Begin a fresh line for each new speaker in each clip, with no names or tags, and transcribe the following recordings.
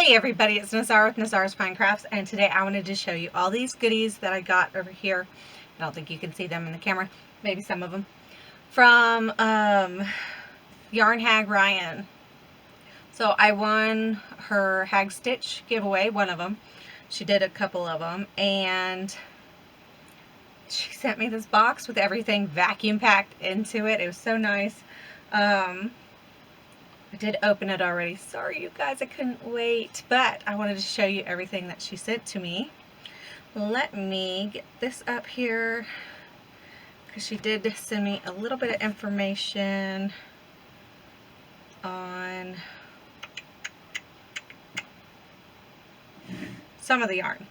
Hey everybody, it's Nazar with nazarasfinecrafts, and today I wanted to show you all these goodies that I got over here. I don't think you can see them in the camera, maybe some of them, from Yarn Hag Ryan. So I won her Hagstitch giveaway, one of them. She did a couple of them, and she sent me this box with everything vacuum packed into it. It was so nice. I did open it already. Sorry you guys, I couldn't wait, but I wanted to show you everything that she sent to me. Let me get this up here because she did send me a little bit of information on some of the yarn.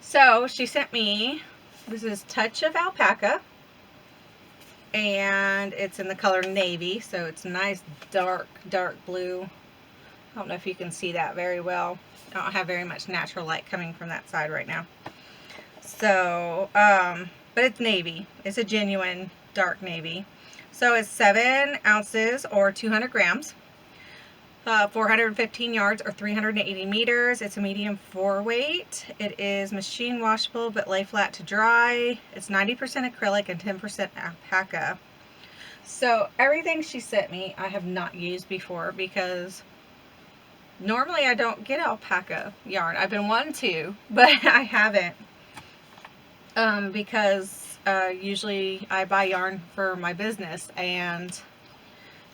So she sent me, this is Touch of Alpaca, and it's in the color navy, so it's nice dark blue. I don't know if you can see that very well. I don't have very much natural light coming from that side right now. So but it's navy. It's a genuine dark navy. So it's 7 ounces or 200 grams, 415 yards or 380 meters. It's a medium 4 weight. It is machine washable but lay flat to dry. It's 90% acrylic and 10% alpaca. So everything she sent me I have not used before because normally I don't get alpaca yarn. I've been wanting to, but I haven't because usually I buy yarn for my business and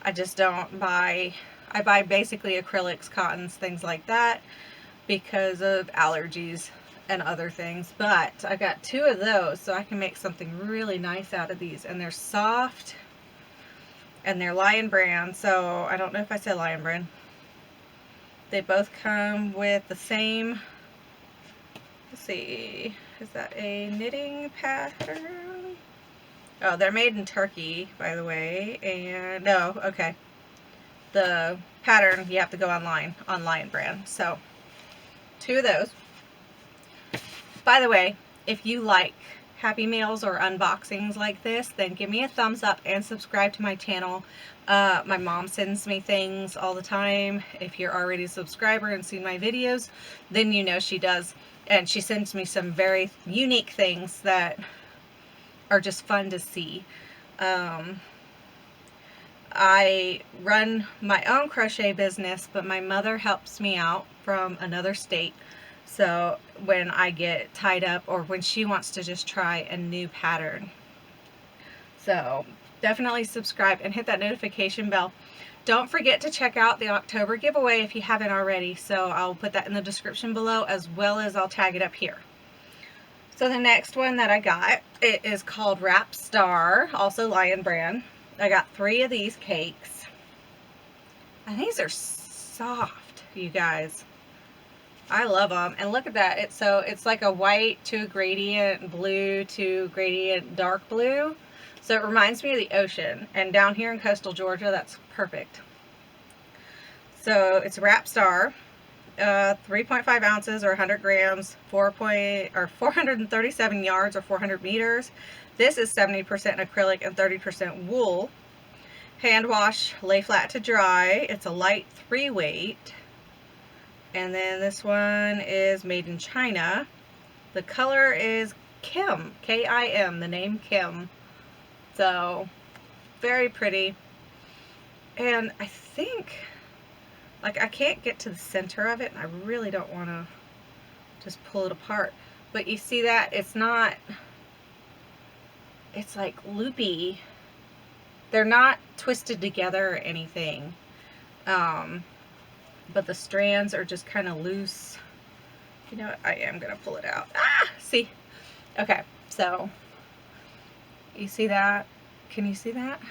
I just don't buy. I buy basically acrylics, cottons, things like that because of allergies and other things. But I got 2 of those, so I can make something really nice out of these. And they're soft and they're lionbrand. So I don't know if I said lionbrand. They both come with the same, let's see, is that a knitting pattern? Oh, they're made in Turkey, by the way. And no, okay. The pattern you have to go online on lionbrand. So 2 of those. By the way, if you like happy mails or unboxings like this, then give me a thumbs up and subscribe to my channel. My mom sends me things all the time. If you're already a subscriber and seen my videos, then you know she does, and she sends me some very unique things that are just fun to see. I run my own crochet business, but my mother helps me out from another state. So when I get tied up or when she wants to just try a new pattern. So definitely subscribe and hit that notification bell. Don't forget to check out the October giveaway if you haven't already. So I'll put that in the description below, as well as I'll tag it up here. So the next one that I got, it is called Wrap Star, also lionbrand. I got 3 of these cakes, and these are soft, you guys. I love them. And look at that. It's like a white to a gradient blue to gradient dark blue. So it reminds me of the ocean. And down here in coastal Georgia, that's perfect. So it's Wrap Star, 3.5 ounces or 100 grams, 437 yards or 400 meters. This is 70% acrylic and 30% wool. Hand wash, lay flat to dry. It's a light 3 weight. And then this one is made in China. The color is Kim, K-I-M, the name Kim. So very pretty. And I think, like, I can't get to the center of it, and I really don't want to just pull it apart. But you see that? It's not, it's like loopy. They're not twisted together or anything. But the strands are just kind of loose. You know what? I am going to pull it out. Ah! See? Okay. So, you see that? Can you see that?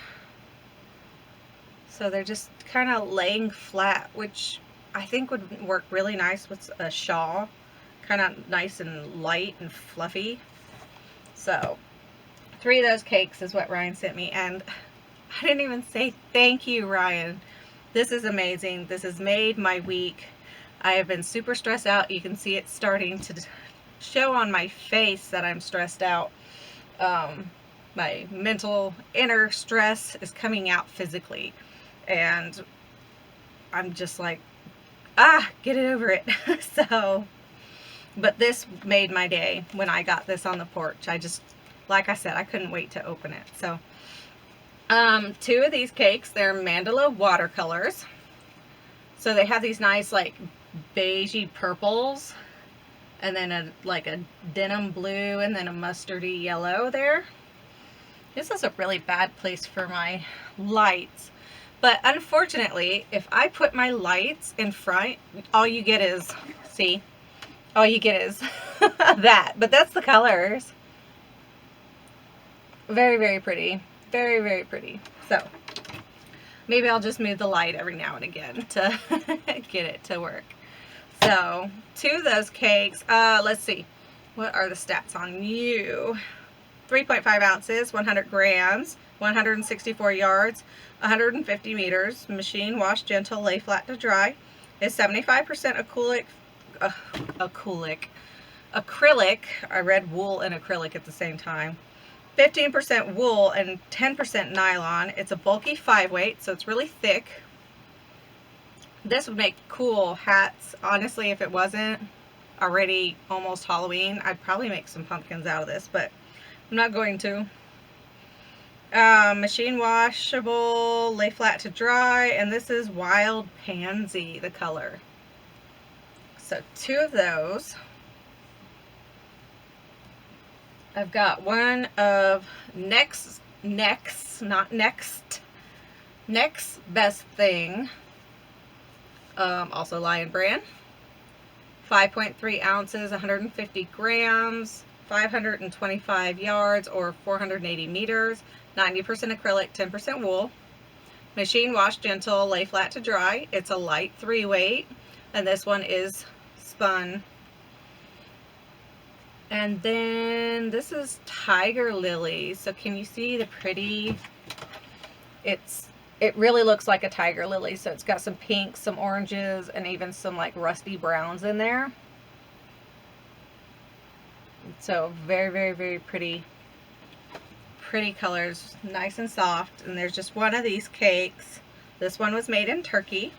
So they're just kind of laying flat, which I think would work really nice with a shawl. Kind of nice and light and fluffy. So 3 of those cakes is what Ryan sent me, and I didn't even say thank you, Ryan. This is amazing. This has made my week. I have been super stressed out. You can see it starting to show on my face that I'm stressed out. My mental inner stress is coming out physically, and I'm just like get it over it. So, but this made my day when I got this on the porch. I just, like I said, I couldn't wait to open it. So, 2 of these cakes, they're Mandala Watercolors. So they have these nice like beigey purples, and then like a denim blue, and then a mustardy yellow there. This is a really bad place for my lights. But unfortunately, if I put my lights in front, all you get is, see, all you get is that. But that's the colors. Very, very pretty. Very, very pretty. So, maybe I'll just move the light every now and again to get it to work. So, 2 of those cakes, let's see. What are the stats on you? 3.5 ounces, 100 grams, 164 yards, 150 meters, machine wash gentle, lay flat to dry, is 75% acrylic, I read wool and acrylic at the same time, 15% wool and 10% nylon. It's a bulky 5-weight, so it's really thick. This would make cool hats. Honestly, if it wasn't already almost Halloween, I'd probably make some pumpkins out of this, but I'm not going to. Machine washable, lay flat to dry, and this is Wild Pansy, the color. So 2 of those. I've got one of Next Best Thing, also Lionbrand, 5.3 ounces, 150 grams, 525 yards or 480 meters, 90% acrylic, 10% wool. Machine wash gentle, lay flat to dry. It's a light 3-weight, and this one is spun. And then this is Tiger Lily. So can you see the pretty? It really looks like a tiger lily. So it's got some pinks, some oranges, and even some like rusty browns in there. So very, very, very pretty colors, nice and soft. And there's just one of these cakes. This one was made in Turkey.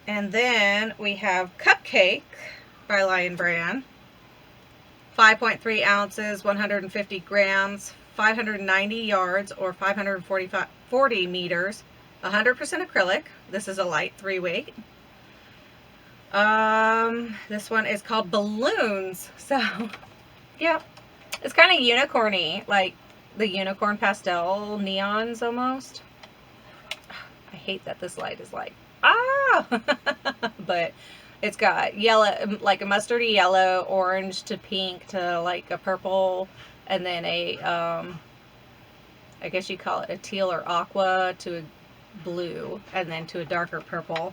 And then we have Cupcake by Lionbrand, 5.3 ounces, 150 grams, 590 yards or 540 meters, 100% acrylic. This is a light 3-weight. This one is called Balloons. So, yeah, it's kind of unicorny, like the unicorn pastel neons almost. I hate that this light is like, but it's got yellow, like a mustardy yellow, orange to pink to like a purple, and then a, I guess you call it a teal or aqua to a blue, and then to a darker purple.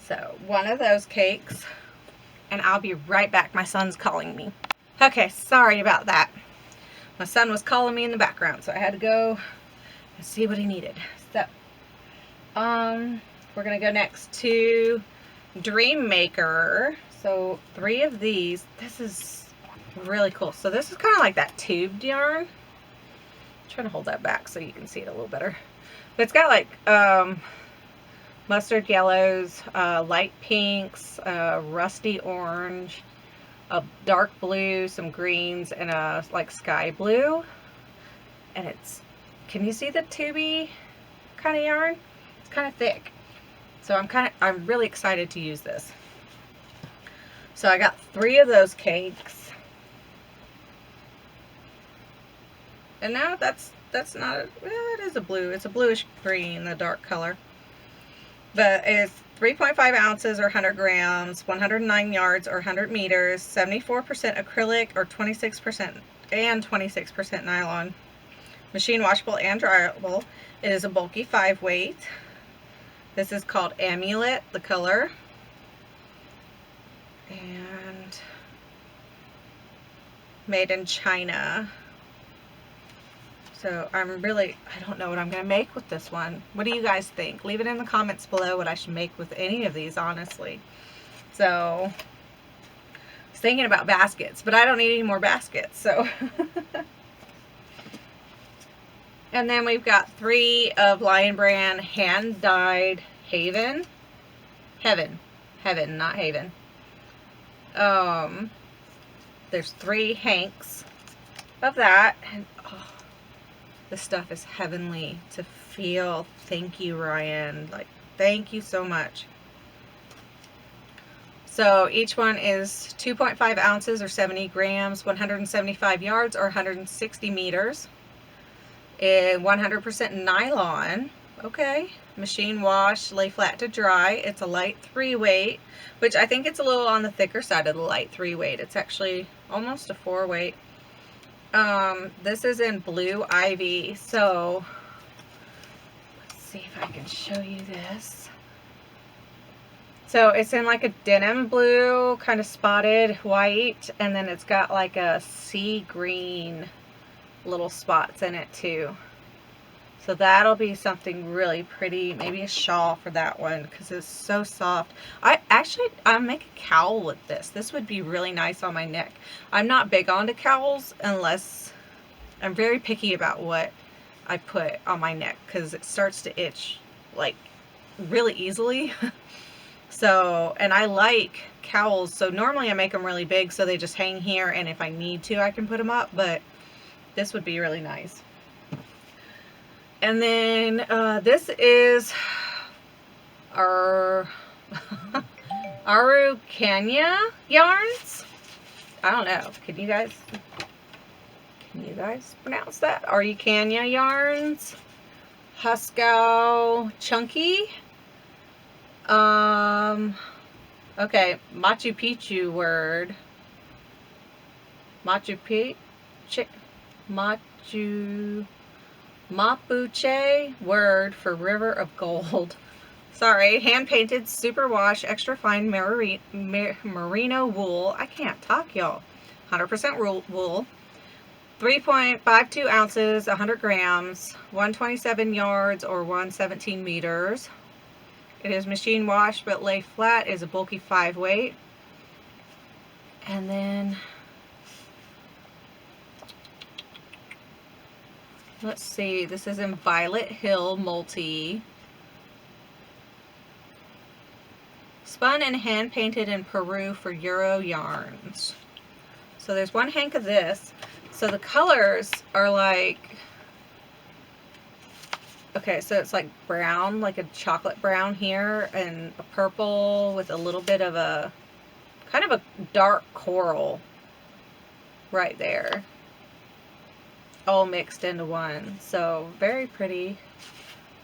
So one of those cakes, and I'll be right back. My son's calling me. Okay, sorry about that. My son was calling me in the background, so I had to go and see what he needed. So, we're gonna go next to Dream Maker. So 3 of these. This is really cool. So this is kind of like that tubed yarn. I'm trying to hold that back so you can see it a little better. But it's got like mustard yellows, light pinks, rusty orange, a dark blue, some greens, and a like sky blue. And it's, can you see the tubey kind of yarn? It's kind of thick. So I'm really excited to use this. So I got 3 of those cakes. And now that's not a, well, it is a blue. It's a bluish green, the dark color. But it's 3.5 ounces or 100 grams, 109 yards or 100 meters, 74% acrylic or 26% nylon. Machine washable and dryable. It is a bulky 5-weight. This is called Amulet, the color. And made in China. So I don't know what I'm going to make with this one. What do you guys think? Leave it in the comments below what I should make with any of these, honestly. So I was thinking about baskets, but I don't need any more baskets. So And then we've got 3 of Lion Brand hand dyed Heaven, not Haven. There's 3 hanks of that, and oh, this stuff is heavenly to feel. Thank you, Ryan. Like, thank you so much. So each one is 2.5 ounces or 70 grams, 175 yards or 160 meters. 100% nylon. Okay. Machine wash, lay flat to dry. It's a light 3 weight, which I think it's a little on the thicker side of the light 3 weight. It's actually almost a 4 weight. This is in Blue Ivy. So let's see if I can show you this. So it's in like a denim blue, kind of spotted white, and then it's got like a sea green little spots in it too. So that'll be something really pretty. Maybe a shawl for that one because it's so soft. I'll make a cowl with this. This would be really nice on my neck. I'm not big onto cowls unless I'm very picky about what I put on my neck because it starts to itch like really easily. So, and I like cowls. So normally I make them really big so they just hang here, and if I need to I can put them up, but this would be really nice. And then this is our Araucania yarns. I don't know. Can you guys pronounce that? Araucania yarns. Huskow Chunky. Okay, Machu Picchu word. Mapuche word for river of gold. Sorry, hand painted, superwash, extra fine merino wool. I can't talk, y'all. 100% wool. 3.52 ounces, 100 grams, 127 yards or 117 meters. It is machine wash, but lay flat is a bulky 5 weight. And then let's see, this is in Violet Hill Multi. Spun and hand painted in Peru for Euro yarns. So there's 1 hank of this. So the colors are like, okay, so it's like brown, like a chocolate brown here, and a purple with a little bit of a, kind of a dark coral right there. All mixed into one. So very pretty.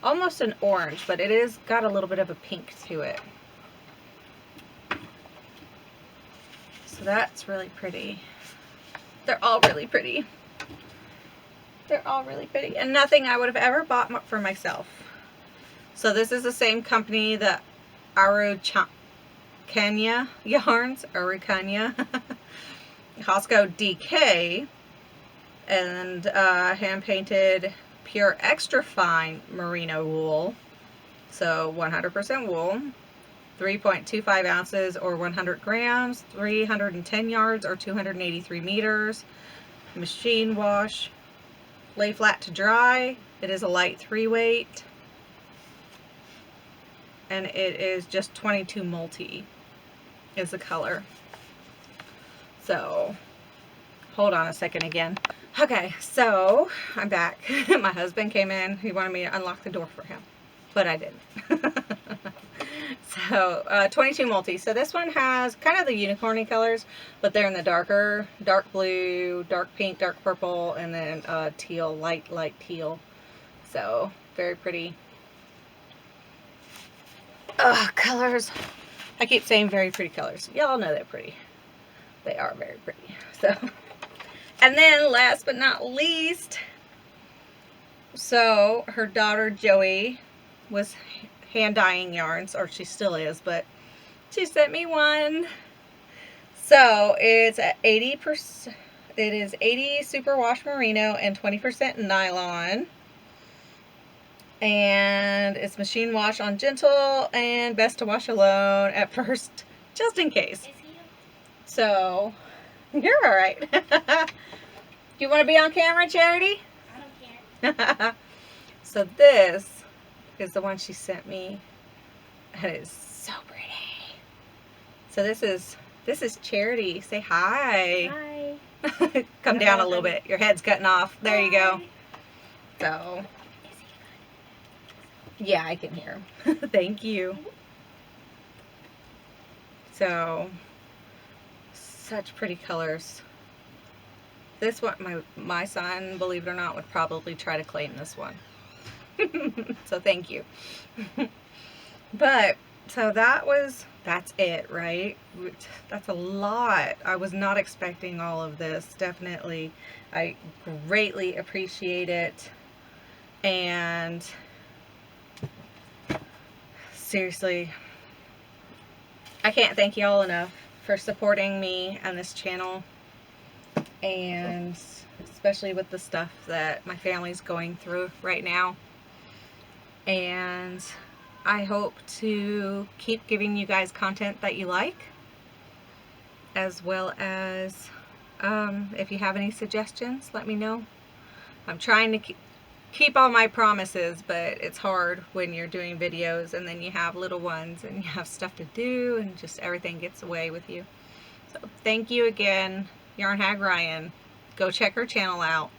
Almost an orange, but it is got a little bit of a pink to it. So that's really pretty. They're all really pretty. They're all really pretty. And nothing I would have ever bought for myself. So this is the same company that Araucania yarns. Araucania. Costco DK. And hand painted pure extra fine merino wool. So 100% wool. 3.25 ounces or 100 grams, 310 yards or 283 meters. Machine wash, lay flat to dry. It is a light 3 weight. And it is just 22 multi is the color. So, hold on a second again. Okay, so I'm back. My husband came in. He wanted me to unlock the door for him, but I didn't. So 22 multi. So this one has kind of the unicorny colors, but they're in the darker, dark blue, dark pink, dark purple, and then teal, light teal. So very pretty. Colors. I keep saying very pretty colors. Y'all know they're pretty. They are very pretty. So, and then last but not least, so her daughter Joey was hand dyeing yarns, or she still is, but she sent me one. So it's at 80%. It is 80 superwash merino and 20% nylon. And it's machine wash on gentle and best to wash alone at first, just in case. So you're all right. Do you want to be on camera, Charity?
I don't care.
So this is the one she sent me. And it's so pretty. So this is Charity. Say hi.
Hi.
Come down a little bit. Your head's cutting off. There you go. So, yeah, I can hear him. Thank you. So, such pretty colors. This one, my son, believe it or not, would probably try to claim this one. So thank you. But, so that's it, right? That's a lot. I was not expecting all of this, definitely. I greatly appreciate it. And seriously, I can't thank y'all enough for supporting me and this channel, and especially with the stuff that my family's going through right now. And I hope to keep giving you guys content that you like, as well as if you have any suggestions, let me know. I'm trying to keep all my promises, but it's hard when you're doing videos and then you have little ones and you have stuff to do and just everything gets away with you. So thank you again, Yarn Hag Ryan. Go check her channel out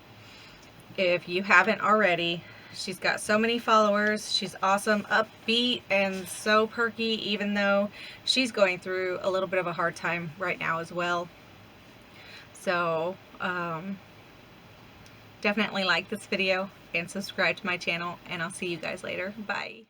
if you haven't already. She's got so many followers. She's awesome, upbeat, and so perky, even though she's going through a little bit of a hard time right now as well. So definitely like this video and subscribe to my channel, and I'll see you guys later. Bye.